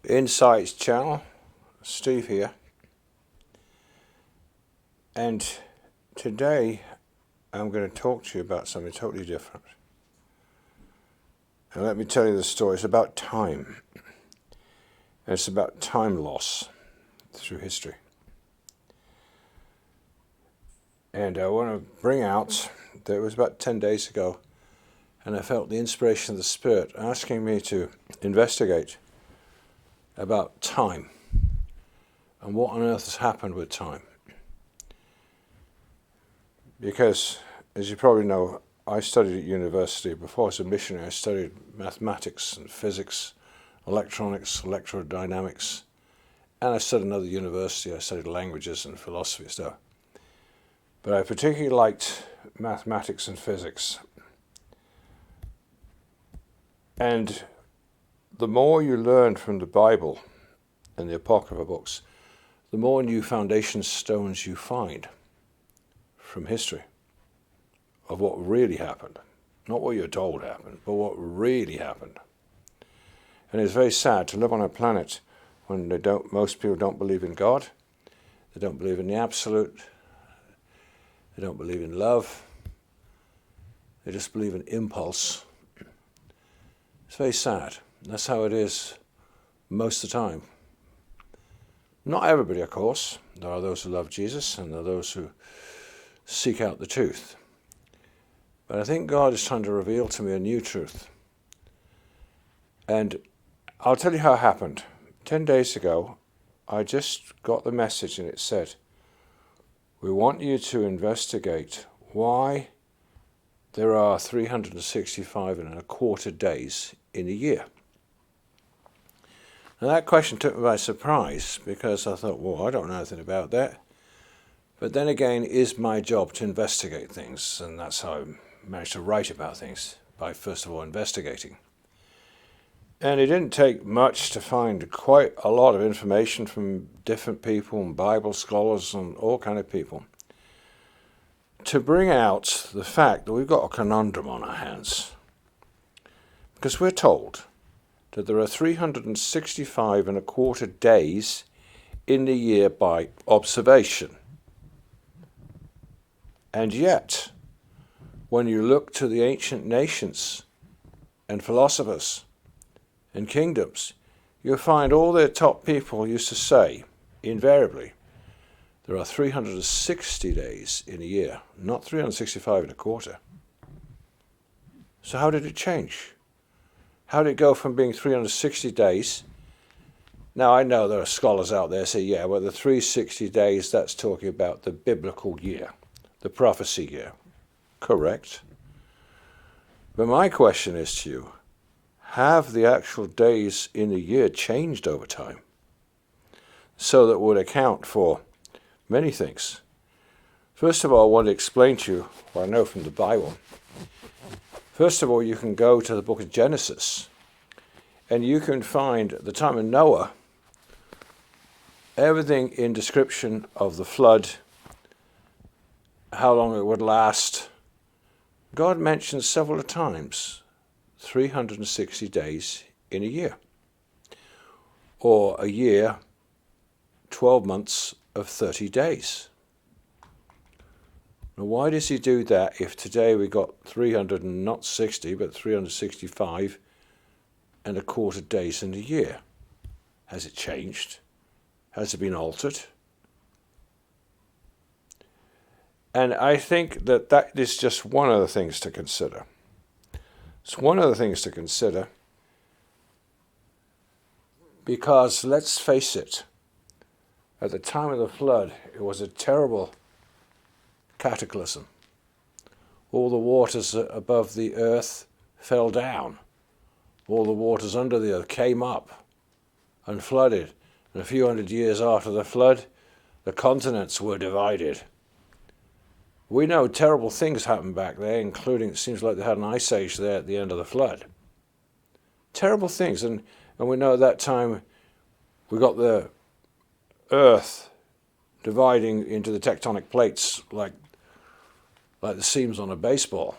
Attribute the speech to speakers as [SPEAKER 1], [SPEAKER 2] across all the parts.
[SPEAKER 1] Insights channel, Steve here, and today I'm going to talk to you about something totally different. And let me tell you the story. It's about time, and it's about time loss through history. And I want to bring out that it was about 10 days ago, and I felt the inspiration of the Spirit asking me to investigate about time and what on earth has happened with time. Because, as you probably know, I studied at university. Before I was a missionary, I studied mathematics and physics, electronics, electrodynamics, and I studied another university. I studied languages and philosophy stuff. But I particularly liked mathematics and physics. And the more you learn from the Bible and the Apocrypha books, the more new foundation stones you find from history of what really happened. Not what you're told happened, but what really happened. And it's very sad to live on a planet when most people don't believe in God, they don't believe in the absolute, they don't believe in love, they just believe in impulse. It's very sad. That's how it is most of the time. Not everybody, of course. There are those who love Jesus and there are those who seek out the truth. But I think God is trying to reveal to me a new truth. And I'll tell you how it happened. 10 days ago, I just got the message and it said, we want you to investigate why there are 365 and a quarter days in a year. Now that question took me by surprise because I thought, well, I don't know anything about that. But then again, it is my job to investigate things, and that's how I managed to write about things, by first of all investigating. And it didn't take much to find quite a lot of information from different people and Bible scholars and all kind of people to bring out the fact that we've got a conundrum on our hands. Because we're told that there are 365 and a quarter days in the year by observation. And yet, when you look to the ancient nations and philosophers and kingdoms, you'll find all their top people used to say, invariably, there are 360 days in a year, not 365 and a quarter. So how did it change? How did it go from being 360 days? Now, I know there are scholars out there who say, yeah, well, the 360 days, that's talking about the biblical year, the prophecy year. Correct. But my question is to you, have the actual days in the year changed over time? So that would account for many things. First of all, I want to explain to you what I know from the Bible. First of all, you can go to the book of Genesis, and you can find at the time of Noah, everything in description of the flood, how long it would last. God mentions several times 360 days in a year, or a year, 12 months of 30 days. Now, why does he do that if today we got 365 and a quarter days in a year? Has it changed? Has it been altered? And I think that is just one of the things to consider. It's one of the things to consider because, let's face it, at the time of the flood, it was a terrible cataclysm. All the waters above the earth fell down. All the waters under the earth came up and flooded. And a few hundred years after the flood, the continents were divided. We know terrible things happened back there, including it seems like they had an ice age there at the end of the flood. Terrible things. And we know at that time we got the earth dividing into the tectonic plates like the seams on a baseball.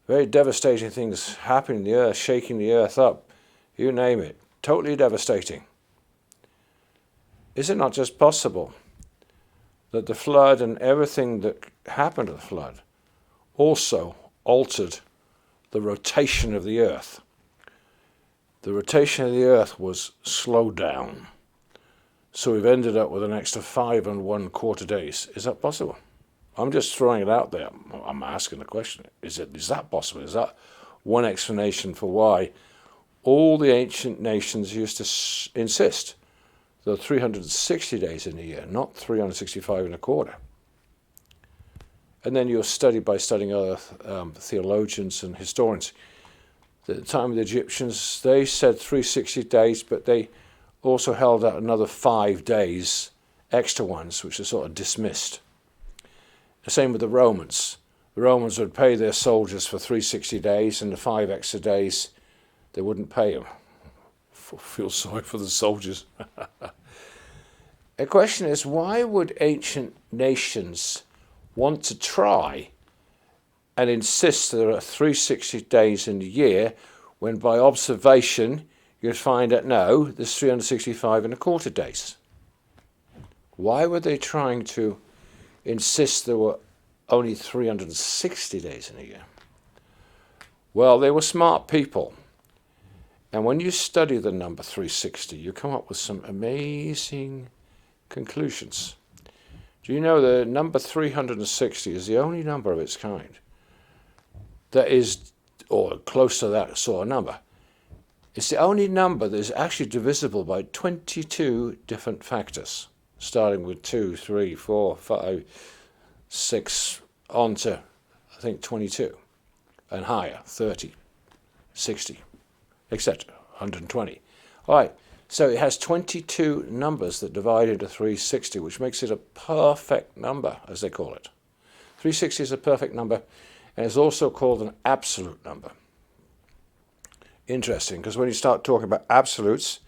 [SPEAKER 1] Very devastating things happening in the earth, shaking the earth up, you name it. totally devastating. Is it not just possible that the flood and everything that happened to the flood also altered the rotation of the earth? The rotation of the earth was slowed down. So we've ended up with an extra 5 1/4 days. Is that possible? I'm just throwing it out there. I'm asking the question. Is that possible? Is that one explanation for why all the ancient nations used to insist there are 360 days in a year, not 365 1/4? And then you'll study by studying other theologians and historians. At the time of the Egyptians, they said 360 days, but they also held out another 5 days, extra ones, which are sort of dismissed. The same with the Romans. The Romans would pay their soldiers for 360 days, and the 5 extra days, they wouldn't pay them. Feel sorry for the soldiers. The question is, why would ancient nations want to try and insist there are 360 days in the year when by observation you'd find that no, there's 365 1/4 days? Why were they trying to insist there were only 360 days in a year? Well, they were smart people. And when you study the number 360, you come up with some amazing conclusions. Do you know the number 360 is the only number of its kind that is, or close to that sort of number? It's the only number that is actually divisible by 22 different factors, starting with 2, 3, 4, 5, 6, on to, I think, 22, and higher, 30, 60, etc., 120. All right, so it has 22 numbers that divide into 360, which makes it a perfect number, as they call it. 360 is a perfect number, and it's also called an absolute number. Interesting, because when you start talking about absolutes,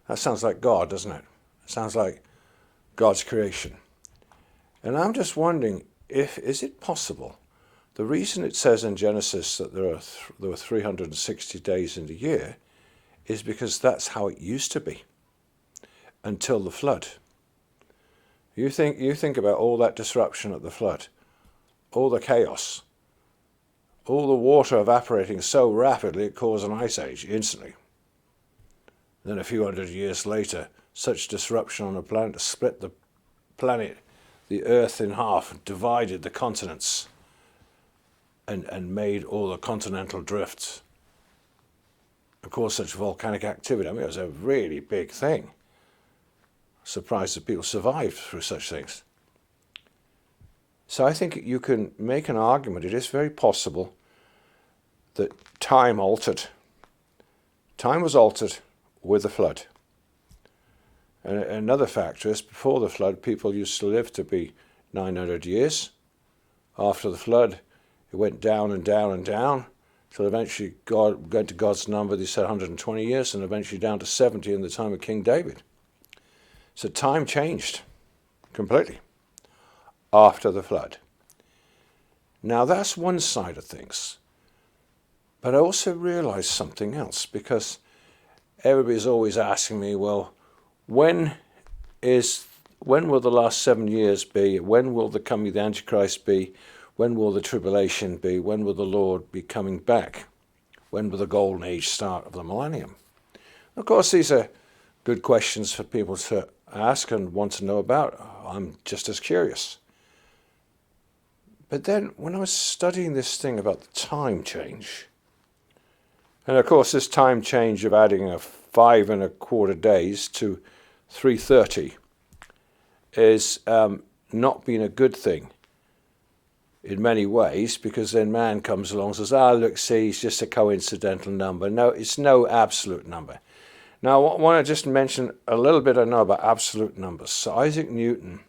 [SPEAKER 1] that sounds like God, doesn't it? It sounds like God's creation. And I'm just wondering, is it possible? The reason it says in Genesis that there were 360 days in the year is because that's how it used to be until the flood. You think about all that disruption at the flood, all the chaos, all the water evaporating so rapidly it caused an ice age instantly. Then a few hundred years later, such disruption on the planet split the planet, the earth in half, divided the continents, and made all the continental drifts, and caused such volcanic activity. I mean, it was a really big thing. Surprised that people survived through such things. So I think you can make an argument. It is very possible that time altered. Time was altered with the flood. And another factor is, before the flood, people used to live to be 900 years. After the flood, it went down and down and down, till eventually God got to God's number. They said 120 years, and eventually down to 70 in the time of King David. So time changed completely after the flood. Now that's one side of things. But I also realized something else, because everybody's always asking me, well, when will the last 7 years be? When will the coming of the Antichrist be? When will the tribulation be? When will the Lord be coming back? When will the golden age start of the millennium? Of course, these are good questions for people to ask and want to know about. I'm just as curious. But then when I was studying this thing about the time change, and of course this time change of adding a 5 1/4 days to 330 is not been a good thing in many ways, because then man comes along and says, look, see, it's just a coincidental number. No, it's no absolute number. Now, I want to just mention a little bit I know about absolute numbers. So Isaac Newton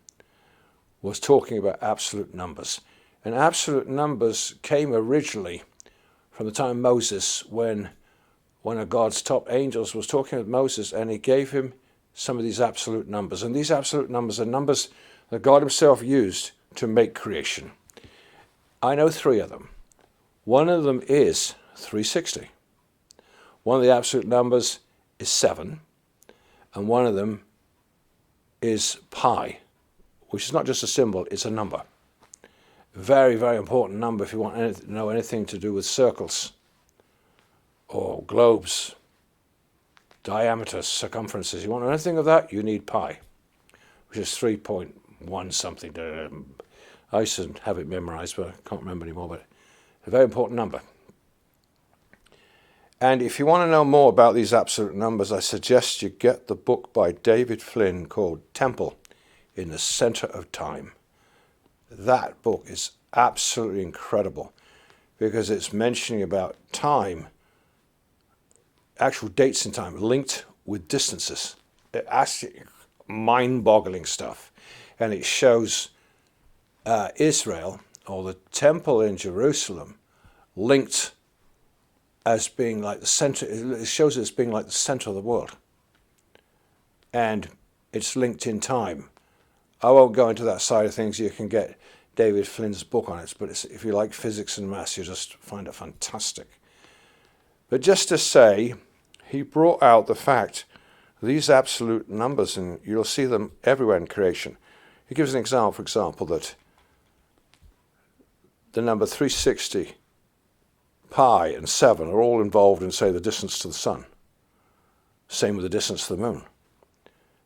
[SPEAKER 1] was talking about absolute numbers. And absolute numbers came originally from the time of Moses, when one of God's top angels was talking with Moses, and he gave him some of these absolute numbers. And these absolute numbers are numbers that God himself used to make creation. I know 3 of them. One of them is 360. One of the absolute numbers is 7, and one of them is pi, which is not just a symbol, it's a number. Very, very important number if you want to know anything to do with circles or globes, diameters, circumferences. You want to know anything of that, you need pi, which is 3.1 something. I used to have it memorized, but I can't remember anymore, but a very important number. And if you want to know more about these absolute numbers, I suggest you get the book by David Flynn called Temple in the Center of Time. That book is absolutely incredible because it's mentioning about time, actual dates in time linked with distances. It's actually mind-boggling stuff. And it shows Israel, or the temple in Jerusalem, linked as being like the center. It shows it as being like the center of the world. And it's linked in time. I won't go into that side of things. You can get David Flynn's book on it, but if you like physics and maths, you just find it fantastic. But just to say, he brought out the fact these absolute numbers, and you'll see them everywhere in creation. He gives an example, for example, that the number 360, pi, and 7 are all involved in, say, the distance to the sun. Same with the distance to the moon.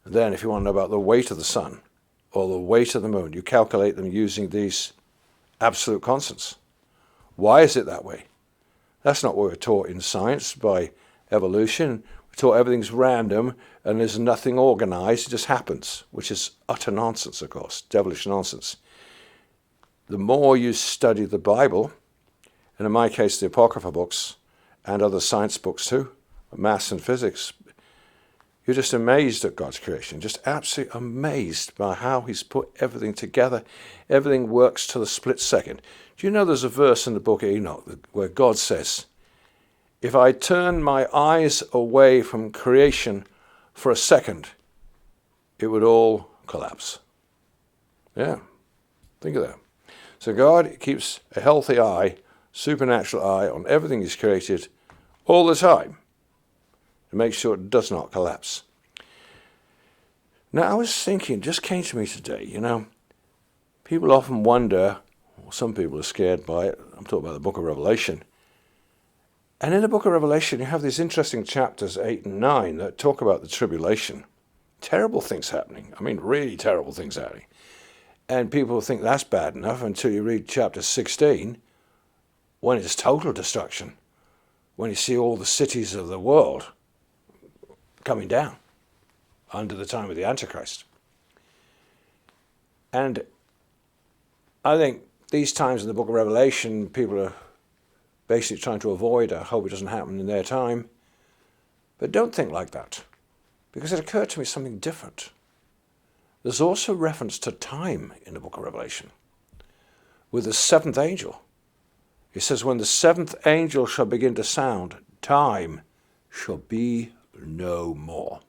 [SPEAKER 1] And then if you want to know about the weight of the sun or the weight of the moon, you calculate them using these absolute constants. Why is it that way? That's not what we're taught in science by evolution. We're taught everything's random and there's nothing organized, it just happens, which is utter nonsense, of course, devilish nonsense. The more you study the Bible, and in my case the Apocrypha books, and other science books too, maths and physics, you're just amazed at God's creation, just absolutely amazed by how he's put everything together. Everything works to the split second. Do you know there's a verse in the book of Enoch where God says, if I turn my eyes away from creation for a second, it would all collapse. Yeah, think of that. So God keeps a healthy eye, supernatural eye on everything he's created all the time to make sure it does not collapse. Now I was thinking, it just came to me today, people often wonder, or some people are scared by it, I'm talking about the book of Revelation. And in the book of Revelation you have these interesting chapters 8 and 9 that talk about the tribulation. Terrible things happening, really terrible things happening. And people think that's bad enough until you read chapter 16, when it's total destruction, when you see all the cities of the world coming down under the time of the Antichrist. And I think these times in the book of Revelation, people are basically trying to avoid. I hope it doesn't happen in their time. But don't think like that, because it occurred to me something different. There's also reference to time in the book of Revelation with the seventh angel. It says, when the seventh angel shall begin to sound, time shall be no more.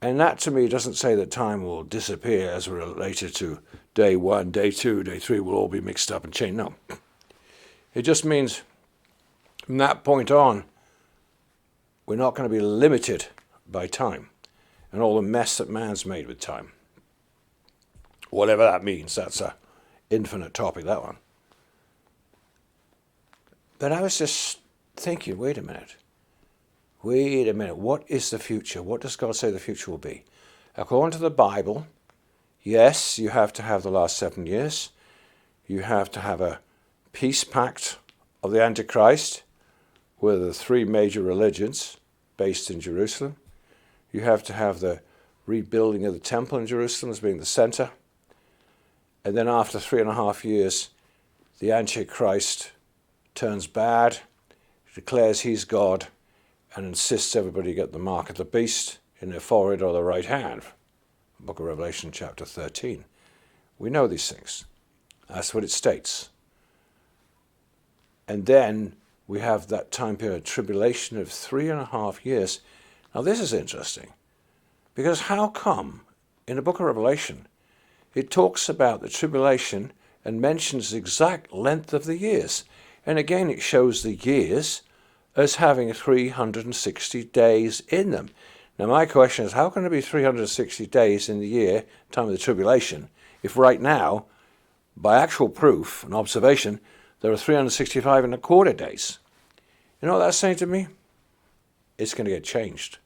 [SPEAKER 1] And that to me doesn't say that time will disappear as related to day 1, day 2, day 3 will all be mixed up and changed. No. It just means from that point on, we're not going to be limited by time and all the mess that man's made with time. Whatever that means, that's an infinite topic, that one. But I was just thinking, wait a minute, what is the future? What does God say the future will be? According to the Bible, yes, you have to have the last 7 years. You have to have a peace pact of the Antichrist with the 3 major religions based in Jerusalem. You have to have the rebuilding of the temple in Jerusalem as being the center. And then after 3.5 years, the Antichrist turns bad, declares he's God, and insists everybody get the mark of the beast in their forehead or their right hand. Book of Revelation, chapter 13. We know these things. That's what it states. And then we have that time period, tribulation of 3.5 years. Now this is interesting, because how come in the book of Revelation it talks about the tribulation and mentions the exact length of the years? And again it shows the years as having 360 days in them. Now my question is, how can there be 360 days in the year, time of the tribulation, if right now, by actual proof and observation, there are 365 and a quarter days? You know what that's saying to me? It's going to get changed.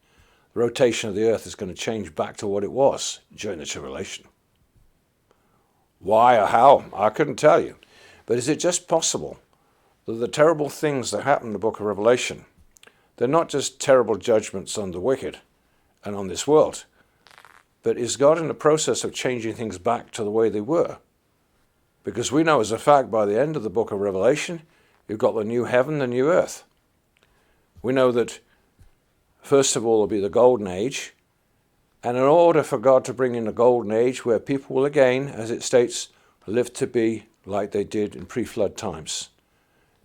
[SPEAKER 1] The rotation of the earth is going to change back to what it was during the tribulation. Why or how? I couldn't tell you. But is it just possible that the terrible things that happen in the book of Revelation, they're not just terrible judgments on the wicked and on this world, but is God in the process of changing things back to the way they were? Because we know as a fact by the end of the book of Revelation, you've got the new heaven, the new earth. We know that first of all will be the golden age, and in order for God to bring in the golden age where people will again, as it states, live to be like they did in pre-flood times,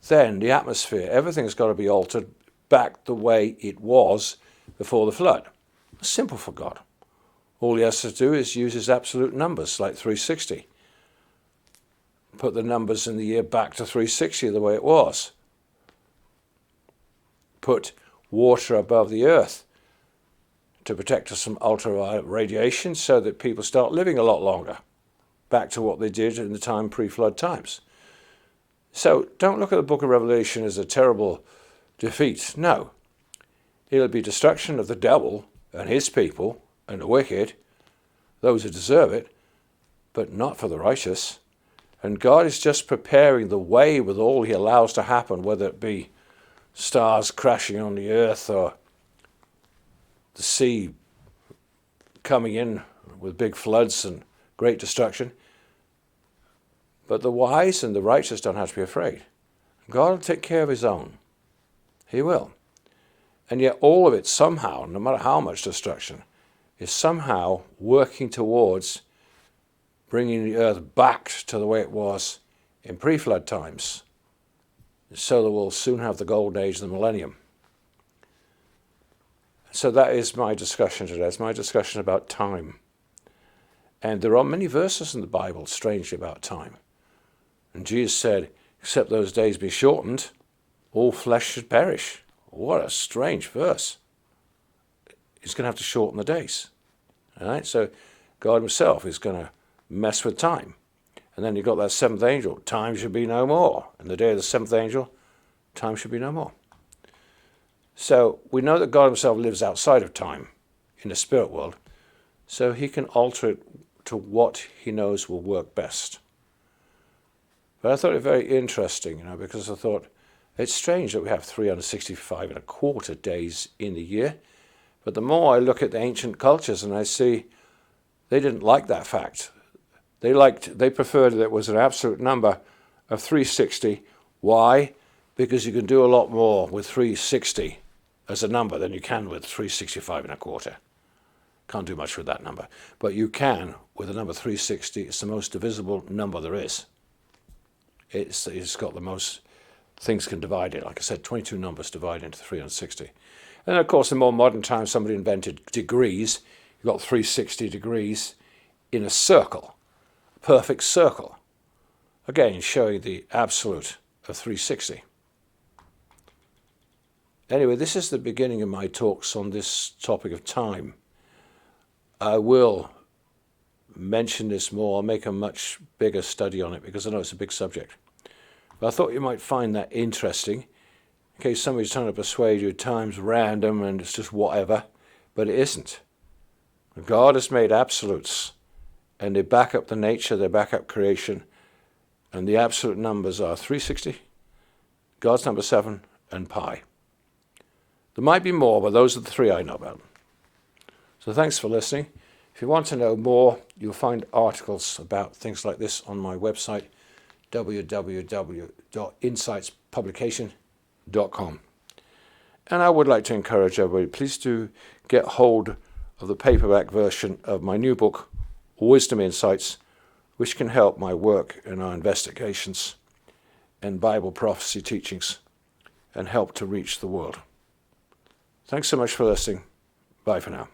[SPEAKER 1] then the atmosphere, everything's got to be altered back the way it was before the flood. It's simple for God. All he has to do is use his absolute numbers, like 360. Put the numbers in the year back to 360 the way it was. Put water above the earth to protect us from ultraviolet radiation so that people start living a lot longer, back to what they did in the time pre-flood times. So don't look at the book of Revelation as a terrible defeat. No. It'll be destruction of the devil and his people and the wicked, those who deserve it, but not for the righteous. And God is just preparing the way with all he allows to happen, whether it be stars crashing on the earth or the sea coming in with big floods and great destruction. But the wise and the righteous don't have to be afraid. God will take care of his own. He will. And yet all of it somehow, no matter how much destruction, is somehow working towards bringing the earth back to the way it was in pre-flood times, so that we'll soon have the golden age of the millennium. So that is my discussion today. It's my discussion about time. And there are many verses in the Bible, strangely, about time. And Jesus said, except those days be shortened, all flesh should perish. What a strange verse. He's going to have to shorten the days. All right? So God himself is going to mess with time. And then you've got that seventh angel. Time should be no more. And the day of the seventh angel, time should be no more. So we know that God himself lives outside of time in the spirit world. So he can alter it to what he knows will work best. But I thought it very interesting, because I thought it's strange that we have 365 and a quarter days in the year. But the more I look at the ancient cultures and I see they didn't like that fact. They preferred that it was an absolute number of 360. Why? Because you can do a lot more with 360 as a number than you can with 365 and a quarter. Can't do much with that number. But you can with the number 360. It's the most divisible number there is. It's got the most things can divide it. Like I said, 22 numbers divide into 360. And of course, in more modern times, somebody invented degrees. You've got 360 degrees in a circle, a perfect circle. Again, showing the absolute of 360. Anyway, this is the beginning of my talks on this topic of time. I will mention this more. I'll make a much bigger study on it because I know it's a big subject. But I thought you might find that interesting in case somebody's trying to persuade you time's random and it's just whatever, but it isn't. God has made absolutes, and they back up the nature, they back up creation, and the absolute numbers are 360, God's number 7, and pi. There might be more, but those are the three I know about. So thanks for listening. If you want to know more, you'll find articles about things like this on my website, www.insightspublication.com. And I would like to encourage everybody, please do get hold of the paperback version of my new book, Wisdom Insights, which can help my work in our investigations and Bible prophecy teachings and help to reach the world. Thanks so much for listening. Bye for now.